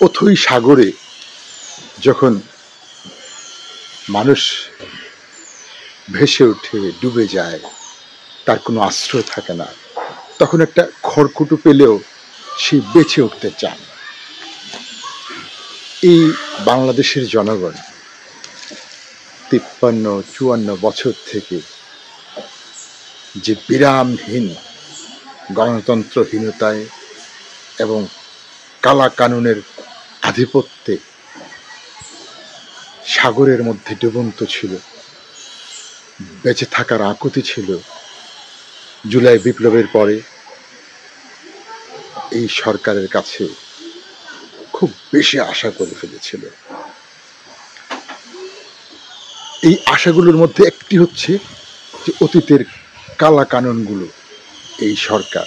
অথই সাগরে যখন মানুষ ভেসে উঠে ডুবে যায়, তার কোনো আশ্রয় থাকে না, তখন একটা খড়কুটো পেলেও সে বেঁচে উঠতে চান। এই বাংলাদেশের জনগণ 53-54 বছর থেকে যে বিরামহীন গণতন্ত্রহীনতায় এবং কালা কানুনের আধিপত্যে সাগরের মধ্যে ডুবন্ত ছিল, বেঁচে থাকার আকুতি ছিল, জুলাই বিপ্লবের পরে এই সরকারের কাছে খুব বেশি আশা করে ফেলেছিল। এই আশাগুলোর মধ্যে একটি হচ্ছে যে অতীতের কালা কানুনগুলো এই সরকার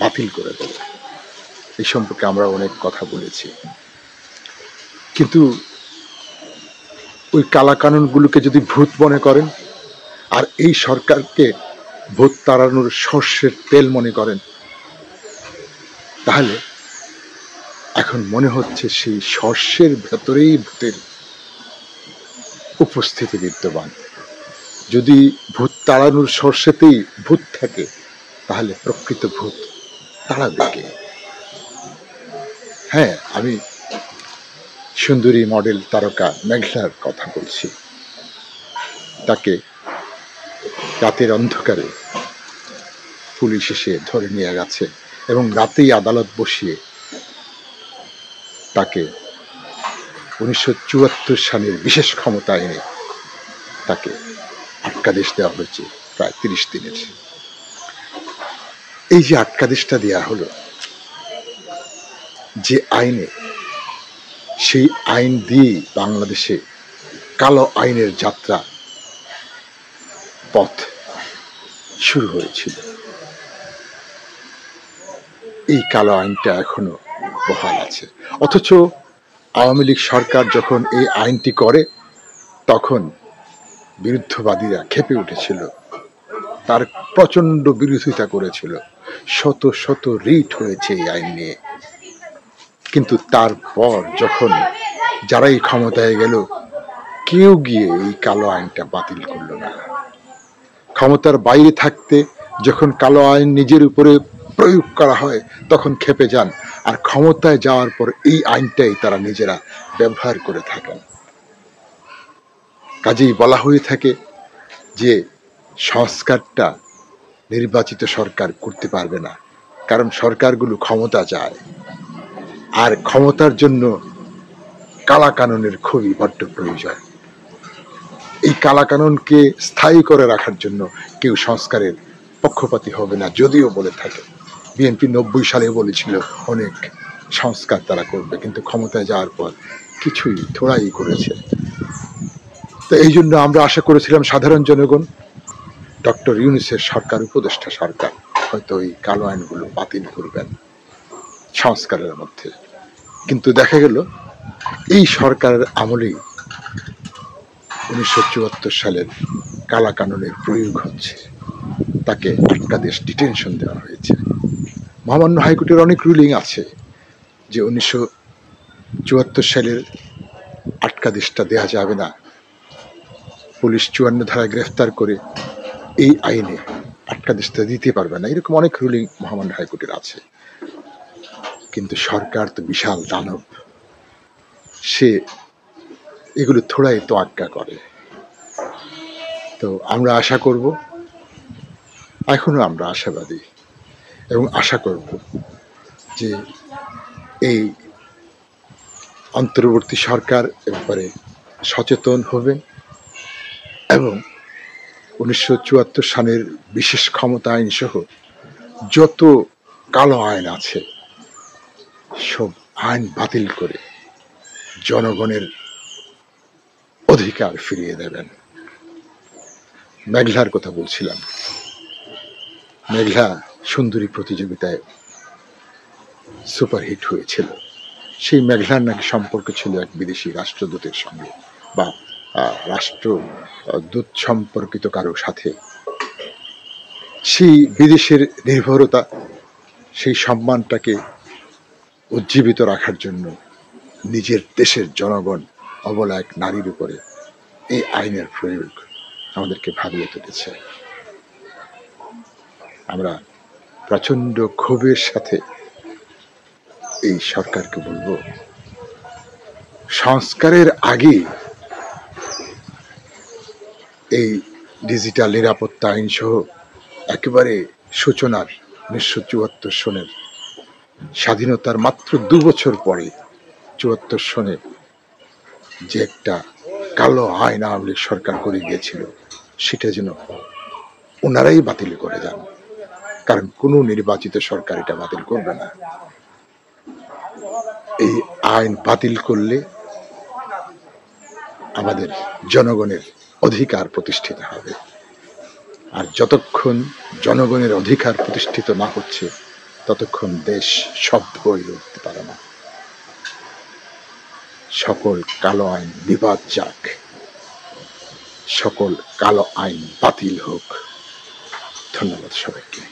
বাতিল করে দেবে। এই সম্পর্কে আমরা অনেক কথা বলেছি, কিন্তু ওই কালা কানুনগুলোকে যদি ভূত মনে করেন আর এই সরকারকে ভূত তাড়ানোর সর্ষের তেল মনে করেন, তাহলে এখন মনে হচ্ছে সেই সর্ষের ভেতরেই ভূতের উপস্থিতি বিদ্যমান। যদি ভূত তাড়ানোর সর্ষেতেই ভূত থাকে, তাহলে প্রকৃত ভূত তাড়াবে কে? হ্যাঁ, আমি সুন্দরী মডেল তারকা মেঘলার কথা বলছি। তাকে রাতের অন্ধকারে পুলিশ এসে ধরে নিয়ে গেছে এবং রাতেই আদালত বসিয়ে তাকে 1974 সালের বিশেষ ক্ষমতা আইনে তাকে আটকাদেশ দেওয়া হয়েছে প্রায় 30 দিনের। এই যে আটকাদেশটা দেওয়া হলো, যে আইনে, সেই আইন দিয়ে বাংলাদেশে কালো আইনের যাত্রা পথ শুরু হয়েছিল। এই কালো আইনটা এখনো বহাল আছে, অথচ আওয়ামী লীগ সরকার যখন এই আইনটি করে তখন বিরুদ্ধবাদীরা ক্ষেপে উঠেছিল, তার প্রচন্ড বিরোধিতা করেছিল, শত শত রিট হয়েছে এই আইন নিয়ে। কিন্তু তারপর যখন যারাই ক্ষমতায় গেল, কেউ গিয়ে এই কালো আইনটা বাতিল করল না। ক্ষমতার বাইরে থাকতে যখন কালো আইন নিজের উপরে প্রয়োগ করা হয় তখন ক্ষেপে যান, আর ক্ষমতায় যাওয়ার পর এই আইনটাই তারা নিজেরা ব্যবহার করে থাকেন। কাজেই বলা হয়ে থাকে যে সংস্কারটা নির্বাচিত সরকার করতে পারবে না, কারণ সরকারগুলো ক্ষমতা চায়, আর ক্ষমতার জন্য কালা কানুনের খুবই বড্ড প্রয়োজন। এই কালা কানুনকে স্থায়ী করে রাখার জন্য কেউ সংস্কারের পক্ষপাতী হবে না, যদিও বলে থাকে। বিএনপি 90 সালে বলেছিল অনেক সংস্কার তারা করবে, কিন্তু ক্ষমতায় যাওয়ার পর কিছুই থোড়াই করেছে। তো এই জন্য আমরা আশা করেছিলাম সাধারণ জনগণ, ডক্টর ইউনূসের সরকার, উপদেষ্টা সরকার হয়তো এই কালো আইনগুলো বাতিল করবেন সংস্কারের মধ্যে। কিন্তু দেখা গেল এই সরকারের আমলেই 1974 সালের কালা কানুনের প্রয়োগ হচ্ছে। তাকে আটকাদেশ, ডিটেনশন দেওয়া হয়েছে। মহামান্য হাইকোর্টের অনেক রুলিং আছে যে 1974 সালের আটকাদেশটা দেওয়া যাবে না, পুলিশ 54 ধারায় গ্রেফতার করে এই আইনে আটকাদেশটা দিতে পারবে না, এরকম অনেক রুলিং মহামান্য হাইকোর্টের আছে। কিন্তু সরকার তো বিশাল দানব, সে এগুলো থোড়াই তো আজ্ঞা করে। তো আমরা আশা করব, এখনো আমরা আশাবাদী এবং আশা করব যে এই অন্তর্বর্তী সরকার ব্যাপারে সচেতন হবে এবং 1974 সালের বিশেষ ক্ষমতা আইন সহ যত কালো আইন আছে সব আইন বাতিল করে জনগণের অধিকার ফিরিয়ে দেবেন। মেঘলার কথা বলছিলাম, মেঘলা সুন্দরী প্রতিযোগিতায় সুপারহিট হয়েছিল। সেই মেঘলার নাকি সম্পর্ক ছিল এক বিদেশি রাষ্ট্রদূতের সঙ্গে বা রাষ্ট্রদূত সম্পর্কিত কারো সাথে। সেই বিদেশের নির্ভরতা, সেই সম্মানটাকে উজ্জীবিত রাখার জন্য নিজের দেশের জনগণ অবলা এক নারীর উপরে এই আইনের প্রয়োগ আমাদেরকে ভাবিয়ে তুলেছে। আমরা প্রচন্ড ক্ষোভের সাথে এই সরকারকে বলবো, সংস্কারের আগে এই ডিজিটাল নিরাপত্তা আইন সহ একেবারে সূচনার 1974 সনের স্বাধীনতার মাত্র 2 বছর পরে 74 সনে যে একটা কালো আইন আওয়ামী লীগ সরকার করে গিয়েছিল, সেটা যেন ওনারাই বাতিল করে যান, কারণ কোনো নির্বাচিত সরকার এটা বাতিল করবে না। এই আইন বাতিল করলে আমাদের জনগণের অধিকার প্রতিষ্ঠিত হবে, আর যতক্ষণ জনগণের অধিকার প্রতিষ্ঠিত না হচ্ছে ততক্ষণ দেশ সভ্য হয়ে উঠতে পারে না। সকল কালো আইন বিবাদ যাক, সকল কালো আইন বাতিল হোক। ধন্যবাদ সবাইকে।